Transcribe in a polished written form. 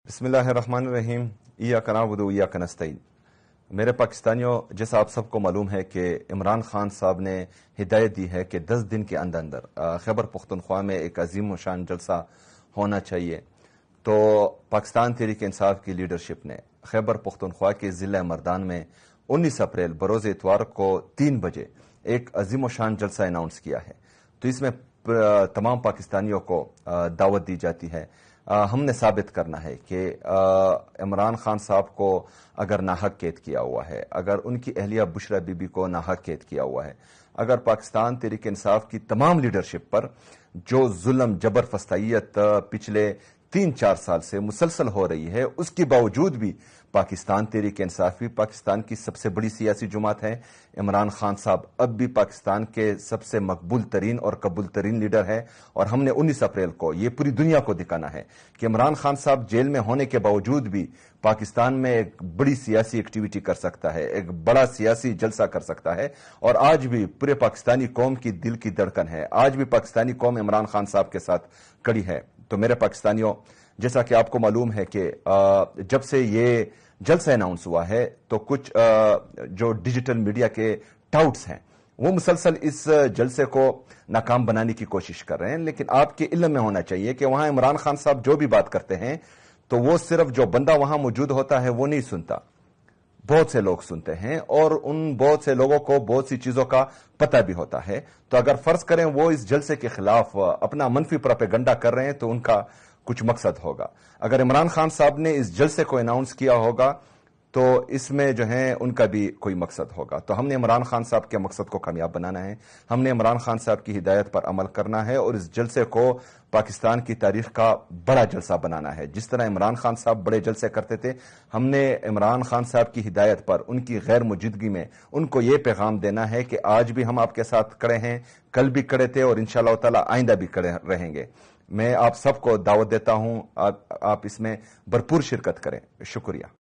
بسم اللہ الرحمن الرحیم ایاک نعبد و ایاک نستعین۔ میرے پاکستانیوں، جیسا آپ سب کو معلوم ہے کہ عمران خان صاحب نے ہدایت دی ہے کہ 10 دن کے اندر خیبر پختونخوا میں ایک عظیم و شان جلسہ ہونا چاہیے۔ تو پاکستان تحریک انصاف کی لیڈرشپ نے خیبر پختونخوا کے ضلع مردان میں 19 اپریل بروز اتوار کو 3 بجے ایک عظیم و شان جلسہ اناؤنس کیا ہے۔ تو اس میں تمام پاکستانیوں کو دعوت دی جاتی ہے۔ ہم نے ثابت کرنا ہے کہ عمران خان صاحب کو اگر ناحق قید کیا ہوا ہے، اگر ان کی اہلیہ بشرا بی بی کو ناحق قید کیا ہوا ہے، اگر پاکستان تحریک انصاف کی تمام لیڈرشپ پر جو ظلم جبر فستائیت پچھلے 3-4 سال سے مسلسل ہو رہی ہے، اس کے باوجود بھی پاکستان تحریک انصافی پاکستان کی سب سے بڑی سیاسی جماعت ہے۔ عمران خان صاحب اب بھی پاکستان کے سب سے مقبول ترین اور قبول ترین لیڈر ہے، اور ہم نے 19 اپریل کو یہ پوری دنیا کو دکھانا ہے کہ عمران خان صاحب جیل میں ہونے کے باوجود بھی پاکستان میں ایک بڑی سیاسی ایکٹیویٹی کر سکتا ہے، ایک بڑا سیاسی جلسہ کر سکتا ہے، اور آج بھی پورے پاکستانی قوم کی دل کی دھڑکن ہے، آج بھی پاکستانی قوم عمران خان صاحب کے ساتھ کڑی ہے۔ تو میرے پاکستانیوں، جیسا کہ آپ کو معلوم ہے کہ جب سے یہ جلسہ اناؤنس ہوا ہے تو کچھ جو ڈیجیٹل میڈیا کے ٹاؤٹس ہیں وہ مسلسل اس جلسے کو ناکام بنانے کی کوشش کر رہے ہیں، لیکن آپ کے علم میں ہونا چاہیے کہ وہاں عمران خان صاحب جو بھی بات کرتے ہیں تو وہ صرف جو بندہ وہاں موجود ہوتا ہے وہ نہیں سنتا، بہت سے لوگ سنتے ہیں، اور ان بہت سے لوگوں کو بہت سی چیزوں کا پتہ بھی ہوتا ہے۔ تو اگر فرض کریں وہ اس جلسے کے خلاف اپنا منفی پروپیگنڈا کر رہے ہیں تو ان کا کچھ مقصد ہوگا۔ اگر عمران خان صاحب نے اس جلسے کو اناؤنس کیا ہوگا تو اس میں جو ہے ان کا بھی کوئی مقصد ہوگا۔ تو ہم نے عمران خان صاحب کے مقصد کو کامیاب بنانا ہے، ہم نے عمران خان صاحب کی ہدایت پر عمل کرنا ہے، اور اس جلسے کو پاکستان کی تاریخ کا بڑا جلسہ بنانا ہے۔ جس طرح عمران خان صاحب بڑے جلسے کرتے تھے، ہم نے عمران خان صاحب کی ہدایت پر ان کی غیر موجودگی میں ان کو یہ پیغام دینا ہے کہ آج بھی ہم آپ کے ساتھ کھڑے ہیں، کل بھی کھڑے تھے، اور انشاءاللہ تعالی آئندہ بھی کھڑے رہیں گے۔ میں آپ سب کو دعوت دیتا ہوں، آپ اس میں بھرپور شرکت کریں۔ شکریہ۔